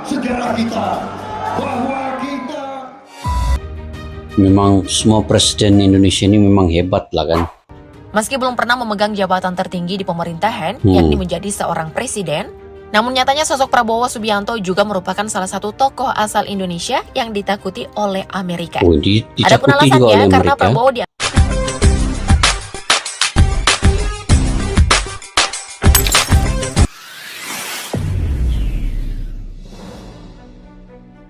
sejarah kita bahwa kita memang semua presiden Indonesia ini memang hebat lah kan. Meski belum pernah memegang jabatan tertinggi di pemerintahan, yakni menjadi seorang presiden, namun nyatanya sosok Prabowo Subianto juga merupakan salah satu tokoh asal Indonesia yang ditakuti oleh Amerika. Oh, Adapun ditakuti juga oleh alasannya karena Amerika. Prabowo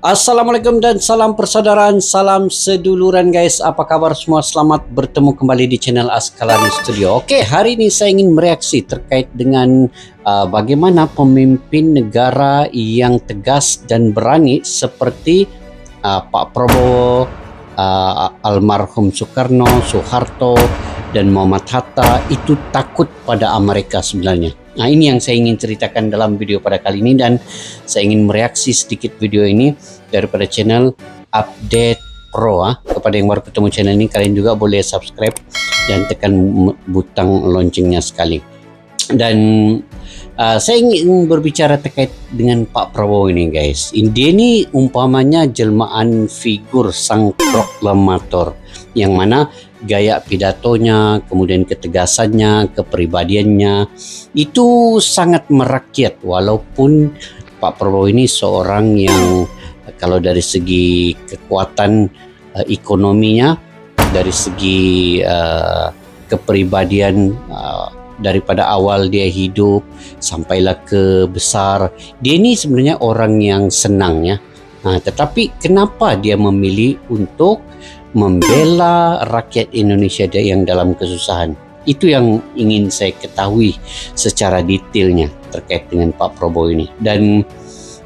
Assalamualaikum dan salam persaudaraan, salam seduluran guys. Apa kabar semua? Selamat bertemu kembali di channel Askalani Studio. Oke, hari ini saya ingin mereaksi terkait dengan bagaimana pemimpin negara yang tegas dan berani seperti Pak Prabowo, almarhum Soekarno, Soeharto, dan Muhammad Hatta itu takut pada Amerika sebenarnya. Nah, ini yang saya ingin ceritakan dalam video pada kali ini, dan saya ingin mereaksi sedikit video ini daripada channel Update Pro. Kepada yang baru ketemu channel ini, kalian juga boleh subscribe dan tekan butang loncengnya sekali. Dan saya ingin berbicara terkait dengan Pak Prabowo ini guys. Dia ini umpamanya jelmaan figur sang proklamator, yang mana gaya pidatonya, kemudian ketegasannya, kepribadiannya itu sangat merakyat. Walaupun Pak Prabowo ini seorang yang kalau dari segi kekuatan ekonominya, dari segi kepribadian, daripada awal dia hidup sampailah ke besar, dia ini sebenarnya orang yang senang ya. Tetapi kenapa dia memilih untuk membela rakyat Indonesia yang dalam kesusahan? Itu yang ingin saya ketahui secara detailnya terkait dengan Pak Prabowo ini. Dan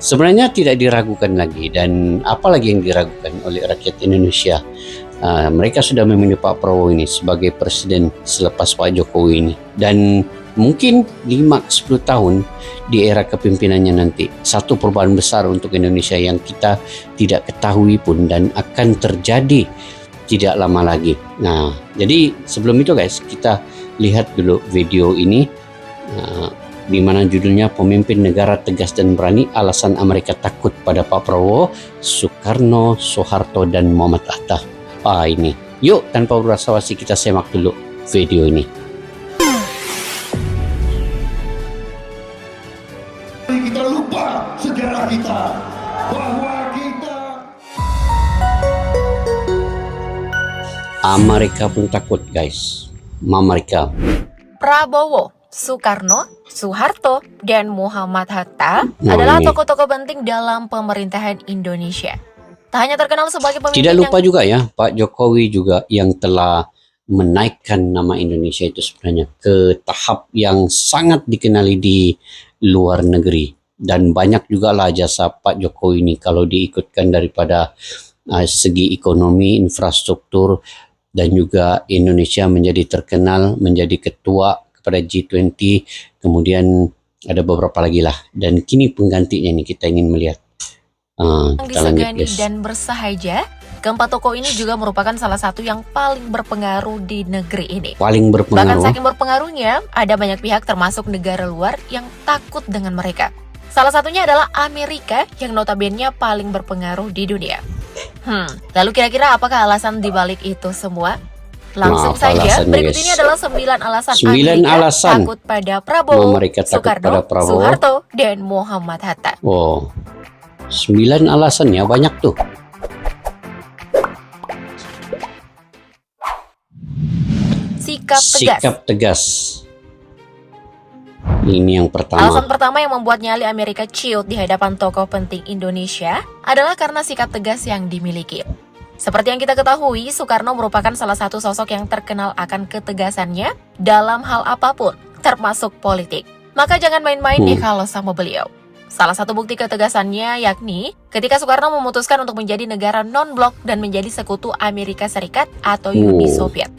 sebenarnya tidak diragukan lagi, dan apalagi yang diragukan oleh rakyat Indonesia. Mereka sudah memilih Pak Prabowo ini sebagai presiden selepas Pak Jokowi ini. Dan mungkin 5-10 tahun di era kepemimpinannya nanti, satu perubahan besar untuk Indonesia yang kita tidak ketahui pun dan akan terjadi tidak lama lagi. Nah, jadi sebelum itu guys, kita lihat dulu video ini di mana judulnya Pemimpin Negara Tegas dan Berani, Alasan Amerika Takut pada Pak Prabowo, Soekarno, Soeharto, dan Muhammad Hatta. Ini. Yuk, tanpa basa-basi kita semak dulu video ini. kita lupa sejarah kita bahwa kita Amerika pun takut guys. Amerika. Prabowo, Soekarno, Soeharto, dan Muhammad Hatta adalah tokoh-tokoh penting dalam pemerintahan Indonesia. Tak hanya terkenal sebagai pemimpin Tidak lupa juga ya, Pak Jokowi juga yang telah menaikkan nama Indonesia itu sebenarnya ke tahap yang sangat dikenali di luar negeri. Dan banyak juga lah jasa Pak Jokowi ini kalau diikutkan daripada segi ekonomi, infrastruktur, dan juga Indonesia menjadi terkenal, menjadi ketua kepada G20, kemudian ada beberapa lagi lah. Dan kini penggantinya nih kita ingin melihat. Kita lanjut guys. Dan bersahaja, keempat tokoh ini juga merupakan salah satu yang paling berpengaruh di negeri ini. Paling berpengaruh. Bahkan saking berpengaruhnya, ada banyak pihak termasuk negara luar yang takut dengan mereka. Salah satunya adalah Amerika yang notabene paling berpengaruh di dunia. Lalu kira-kira apakah alasan dibalik itu semua? Langsung saja, berikut ini adalah 9 alasan Amerika takut pada Prabowo, Soekarno, Soeharto, dan Muhammad Hatta. 9 alasannya banyak tuh. Sikap tegas. Ini yang pertama. Alasan pertama yang membuat nyali Amerika ciut di hadapan tokoh penting Indonesia adalah karena sikap tegas yang dimiliki. Seperti yang kita ketahui, Soekarno merupakan salah satu sosok yang terkenal akan ketegasannya dalam hal apapun, termasuk politik. Maka jangan main-main nih kalau sama beliau. Salah satu bukti ketegasannya yakni ketika Soekarno memutuskan untuk menjadi negara non-blok dan menjadi sekutu Amerika Serikat atau Uni Soviet.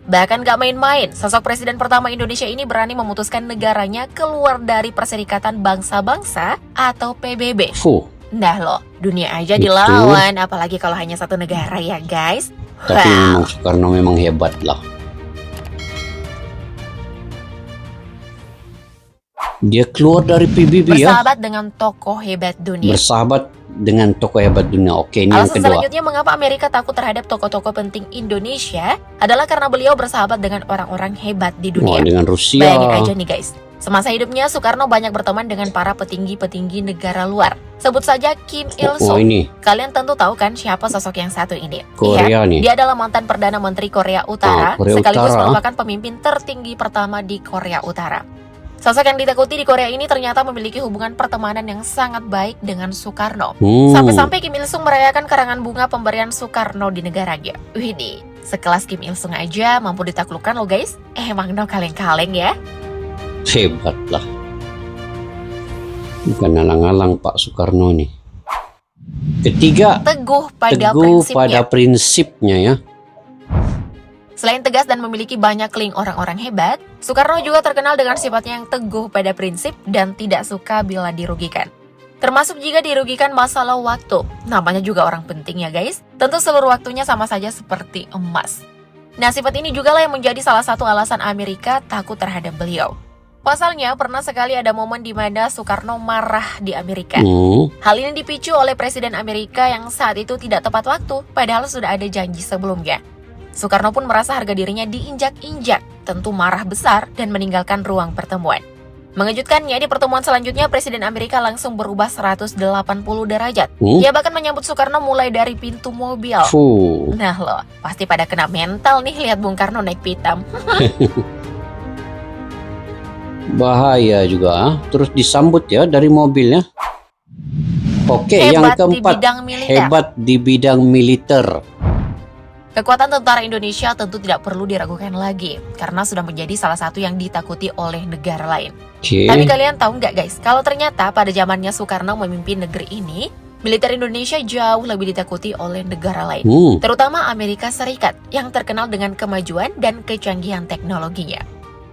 Bahkan gak main-main, sosok presiden pertama Indonesia ini berani memutuskan negaranya keluar dari Perserikatan Bangsa-Bangsa atau PBB. Nah loh, dunia aja dilawan, apalagi kalau hanya satu negara ya guys. Tapi memang Soekarno memang hebat lah. Dia keluar dari PBB ya. Bersahabat dengan tokoh hebat dunia. Bersahabat dengan tokoh hebat dunia. Oke, ini yang Alasan kedua. selanjutnya mengapa Amerika takut terhadap tokoh-tokoh penting Indonesia adalah karena beliau bersahabat dengan orang-orang hebat di Wah, dunia. dengan Rusia. Bayangin aja nih guys, semasa hidupnya Soekarno banyak berteman dengan para petinggi-petinggi negara luar. Sebut saja Kim Il Oh, Sung. ini Kalian tentu tahu kan siapa sosok yang satu ini? Korea nih. Dia adalah mantan Perdana Menteri Korea Utara, Korea sekaligus Utara. merupakan pemimpin tertinggi pertama di Korea Utara. Sosok yang ditakuti di Korea ini ternyata memiliki hubungan pertemanan yang sangat baik dengan Soekarno. Sampai-sampai Kim Il Sung merayakan karangan bunga pemberian Soekarno di negaranya. Widih, sekelas Kim Il Sung aja mampu ditaklukkan loh guys. Emang no kaleng-kaleng ya. Hebat lah. Bukan alang-alang Pak Soekarno nih. Ketiga, Teguh pada teguh prinsipnya. pada prinsipnya ya. Selain tegas dan memiliki banyak link orang-orang hebat, Soekarno juga terkenal dengan sifatnya yang teguh pada prinsip dan tidak suka bila dirugikan. Termasuk jika dirugikan masalah waktu. Namanya juga orang penting ya guys. Tentu seluruh waktunya sama saja seperti emas. Nah, sifat ini juga lah yang menjadi salah satu alasan Amerika takut terhadap beliau. Pasalnya, pernah sekali ada momen di mana Soekarno marah di Amerika. Hal ini dipicu oleh Presiden Amerika yang saat itu tidak tepat waktu, padahal sudah ada janji sebelumnya. Soekarno pun merasa harga dirinya diinjak-injak, tentu marah besar dan meninggalkan ruang pertemuan. Mengejutkannya, di pertemuan selanjutnya Presiden Amerika langsung berubah 180 derajat. Dia bahkan menyambut Soekarno mulai dari pintu mobil. Nah loh, pasti pada kena mental nih lihat Bung Karno naik pitam. Bahaya juga. Terus disambut ya dari mobilnya. Oke, yang Hebat di keempat, bidang militer. hebat di bidang militer. Kekuatan tentara Indonesia tentu tidak perlu diragukan lagi, karena sudah menjadi salah satu yang ditakuti oleh negara lain. Oke. Tapi kalian tahu nggak guys, kalau ternyata pada zamannya Soekarno memimpin negeri ini, militer Indonesia jauh lebih ditakuti oleh negara lain. Terutama Amerika Serikat, yang terkenal dengan kemajuan dan kecanggihan teknologinya.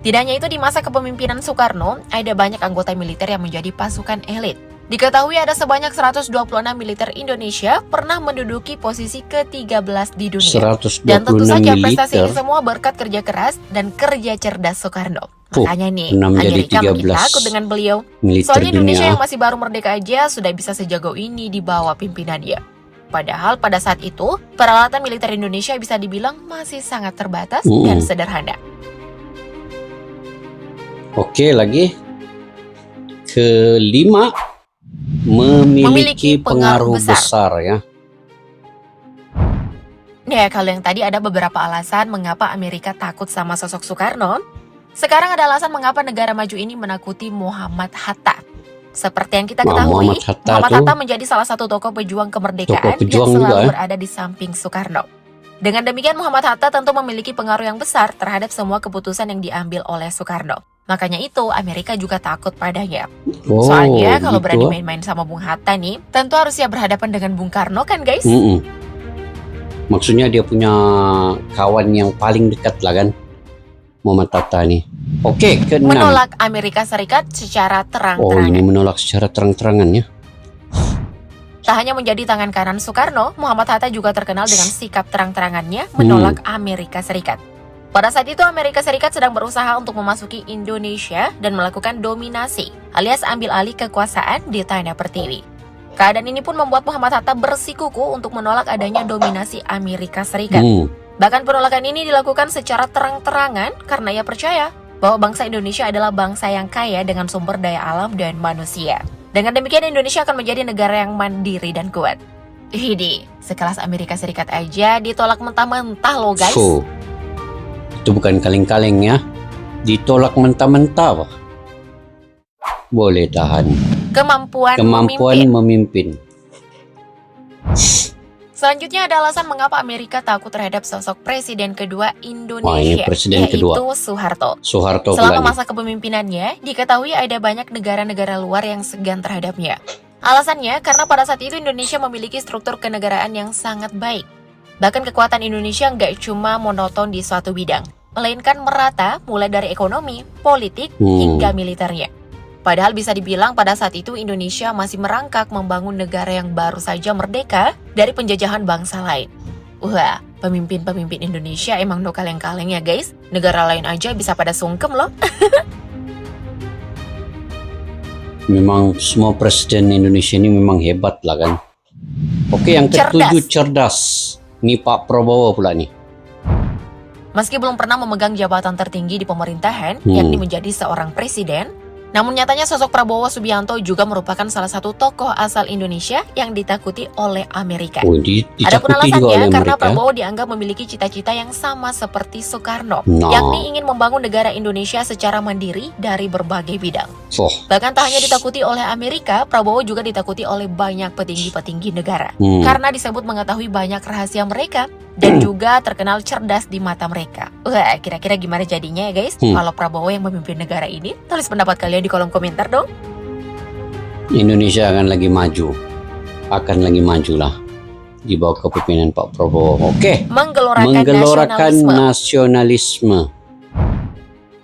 Tidak hanya itu, di masa kepemimpinan Soekarno, ada banyak anggota militer yang menjadi pasukan elit. Diketahui ada sebanyak 126 militer Indonesia pernah menduduki posisi ke-13 di dunia. 126 Dan tentu saja militer. prestasi ini semua berkat kerja keras dan kerja cerdas Soekarno. Makanya nih, 6 jadi Amerika makin 13 takut dengan beliau. militer Soalnya Indonesia dunia. yang masih baru merdeka aja sudah bisa sejago ini di bawah pimpinannya. Padahal pada saat itu, peralatan militer Indonesia bisa dibilang masih sangat terbatas dan sederhana. Oke, lagi. Kelima, memiliki pengaruh besar ya. Nah, kalau yang tadi ada beberapa alasan mengapa Amerika takut sama sosok Soekarno, sekarang ada alasan mengapa negara maju ini menakuti Muhammad Hatta. Seperti yang kita ketahui, Muhammad Hatta menjadi salah satu tokoh pejuang kemerdekaan yang selalu berada di samping Soekarno. Dengan demikian, Muhammad Hatta tentu memiliki pengaruh yang besar terhadap semua keputusan yang diambil oleh Soekarno. Makanya itu, Amerika juga takut padanya. Soalnya kalau berani main-main sama Bung Hatta nih, tentu harus siap berhadapan dengan Bung Karno kan guys? Maksudnya dia punya kawan yang paling dekat lah kan, Muhammad Hatta nih. Oke, keenam. Menolak Amerika Serikat secara terang-terangan. Oh, ini menolak secara terang-terangan ya. Tak hanya menjadi tangan kanan Soekarno, Muhammad Hatta juga terkenal dengan sikap terang-terangannya menolak Amerika Serikat. Pada saat itu Amerika Serikat sedang berusaha untuk memasuki Indonesia dan melakukan dominasi, alias ambil alih kekuasaan di Tanah Pertiwi. Keadaan ini pun membuat Muhammad Hatta bersikuku untuk menolak adanya dominasi Amerika Serikat. Bahkan penolakan ini dilakukan secara terang-terangan karena ia percaya bahwa bangsa Indonesia adalah bangsa yang kaya dengan sumber daya alam dan manusia. Dengan demikian Indonesia akan menjadi negara yang mandiri dan kuat. Hidi, sekelas Amerika Serikat aja ditolak mentah-mentah loh guys. Itu bukan kaleng-kaleng ya. Ditolak mentah-mentah. Boleh tahan. Kemampuan memimpin. Selanjutnya ada alasan mengapa Amerika takut terhadap sosok presiden kedua Indonesia, Wah, ini presiden yaitu kedua. Soeharto. Soeharto Selama masa kepemimpinannya, diketahui ada banyak negara-negara luar yang segan terhadapnya. Alasannya karena pada saat itu Indonesia memiliki struktur kenegaraan yang sangat baik. Bahkan kekuatan Indonesia nggak cuma monoton di suatu bidang, melainkan merata mulai dari ekonomi, politik, hingga militernya. Padahal bisa dibilang pada saat itu Indonesia masih merangkak membangun negara yang baru saja merdeka dari penjajahan bangsa lain. Wah, pemimpin-pemimpin Indonesia emang no kaleng-kaleng ya guys. Negara lain aja bisa pada sungkem loh. Memang semua presiden Indonesia ini memang hebat lah kan. Oke, yang ketujuh cerdas. Ini Pak Prabowo pula nih. Meski belum pernah memegang jabatan tertinggi di pemerintahan, yakni menjadi seorang presiden, namun nyatanya sosok Prabowo Subianto juga merupakan salah satu tokoh asal Indonesia yang ditakuti oleh Amerika. Adapun alasannya karena Prabowo dianggap memiliki cita-cita yang sama seperti Soekarno, yakni ingin membangun negara Indonesia secara mandiri dari berbagai bidang. Bahkan tak hanya ditakuti oleh Amerika, Prabowo juga ditakuti oleh banyak petinggi-petinggi negara, karena disebut mengetahui banyak rahasia mereka dan juga terkenal cerdas di mata mereka. Wah, kira-kira gimana jadinya ya guys kalau Prabowo yang memimpin negara ini? Tulis pendapat kalian di kolom komentar dong. Indonesia akan lagi maju lah di bawah kepemimpinan Pak Prabowo. Oke. Menggelorakan nasionalisme.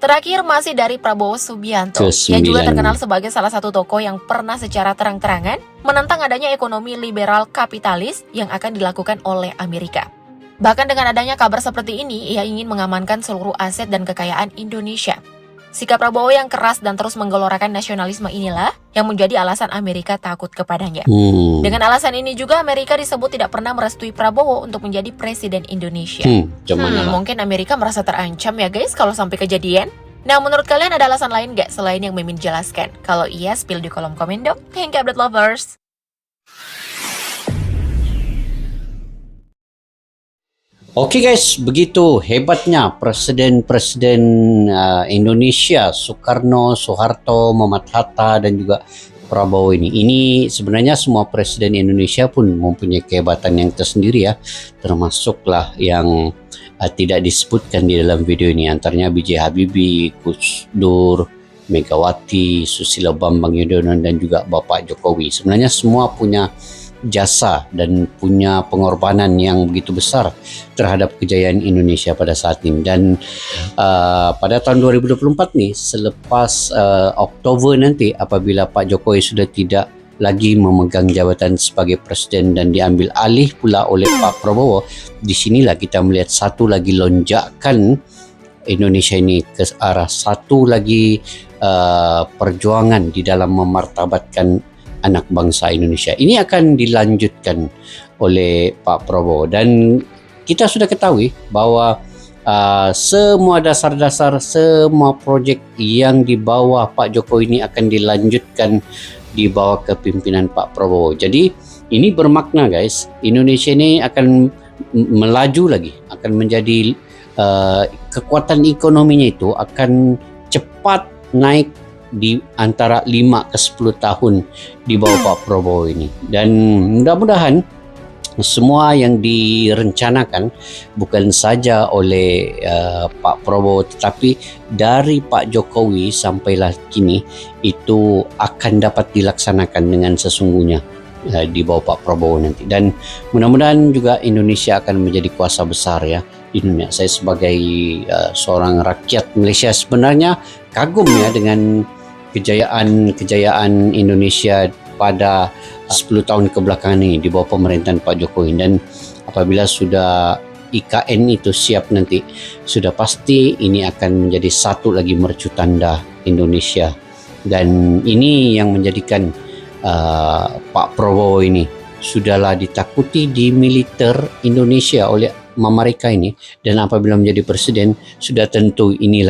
Terakhir masih dari Prabowo Subianto, yang juga terkenal sebagai salah satu tokoh yang pernah secara terang-terangan menentang adanya ekonomi liberal kapitalis yang akan dilakukan oleh Amerika. Bahkan dengan adanya kabar seperti ini, ia ingin mengamankan seluruh aset dan kekayaan Indonesia. Sikap Prabowo yang keras dan terus menggelorakan nasionalisme inilah yang menjadi alasan Amerika takut kepadanya. Dengan alasan ini juga Amerika disebut tidak pernah merestui Prabowo untuk menjadi presiden Indonesia. Mungkin Amerika merasa terancam ya guys kalau sampai kejadian. Nah, menurut kalian ada alasan lain gak selain yang Mimin jelaskan? Kalau iya, spill di kolom komen dong. Thank you, update lovers. Oke guys, begitu hebatnya presiden-presiden Indonesia, Soekarno, Soeharto, Muhammad Hatta, dan juga Prabowo ini. Ini sebenarnya semua presiden Indonesia pun mempunyai kehebatan yang tersendiri ya, termasuklah yang tidak disebutkan di dalam video ini, antaranya B.J. Habibie, Gus Dur, Megawati, Susilo Bambang Yudhoyono, dan juga Bapak Jokowi. Sebenarnya semua punya jasa dan punya pengorbanan yang begitu besar terhadap kejayaan Indonesia pada saat ini. Dan pada tahun 2024 nih, selepas Oktober nanti, apabila Pak Jokowi sudah tidak lagi memegang jabatan sebagai presiden dan diambil alih pula oleh Pak Prabowo, disinilah kita melihat satu lagi lonjakan Indonesia ini ke arah satu lagi perjuangan di dalam memartabatkan anak bangsa Indonesia. Ini akan dilanjutkan oleh Pak Prabowo, dan kita sudah ketahui bahwa semua dasar-dasar, semua proyek yang di bawah Pak Jokowi ini akan dilanjutkan di bawah kepimpinan Pak Prabowo. Jadi ini bermakna guys, Indonesia ini akan melaju lagi, akan menjadi kekuatan ekonominya itu akan cepat naik di antara 5 ke 10 tahun di bawah Pak Prabowo ini. Dan mudah-mudahan semua yang direncanakan bukan saja oleh Pak Prabowo, tetapi dari Pak Jokowi sampailah kini itu akan dapat dilaksanakan dengan sesungguhnya di bawah Pak Prabowo nanti. Dan mudah-mudahan juga Indonesia akan menjadi kuasa besar ya di dunia. Saya sebagai seorang rakyat Malaysia sebenarnya kagum ya dengan kejayaan Indonesia pada 10 tahun kebelakangan ini di bawah pemerintahan Pak Jokowi. Dan apabila sudah IKN itu siap nanti, sudah pasti ini akan menjadi satu lagi mercu tanda Indonesia. Dan ini yang menjadikan Pak Prabowo ini sudahlah ditakuti di militer Indonesia oleh mereka ini, dan apabila menjadi presiden sudah tentu ini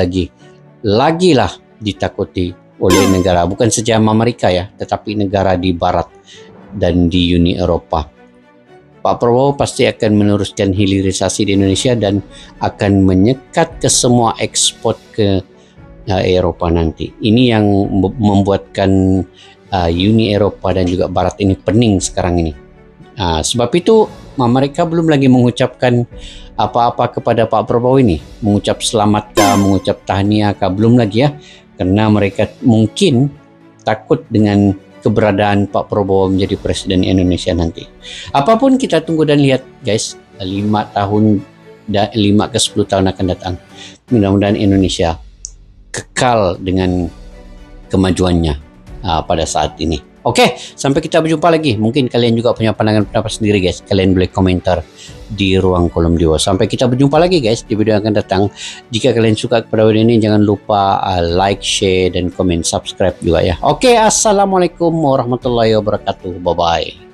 lagilah ditakuti oleh negara, bukan saja Amerika ya, tetapi negara di barat dan di Uni Eropa. Pak Prabowo pasti akan meneruskan hilirisasi di Indonesia dan akan menyekat ke semua ekspor ke Eropa nanti. Ini yang membuatkan Uni Eropa dan juga barat ini pening sekarang ini. Sebab itu mereka belum lagi mengucapkan apa-apa kepada Pak Prabowo ini, mengucap selamat kah, mengucap tahniah kah, belum lagi ya, karena mereka mungkin takut dengan keberadaan Pak Prabowo menjadi presiden Indonesia nanti. Apapun kita tunggu dan lihat guys, 5 ke 10 tahun akan datang. Mudah-mudahan Indonesia kekal dengan kemajuannya pada saat ini. Oke, sampai kita berjumpa lagi. Mungkin kalian juga punya pandangan-pendapat sendiri guys. Kalian boleh komentar di ruang kolom di bawah. Sampai kita berjumpa lagi guys di video yang akan datang. Jika kalian suka kepada video ini, jangan lupa like, share, dan komen, subscribe juga ya. Oke, assalamualaikum warahmatullahi wabarakatuh. Bye-bye.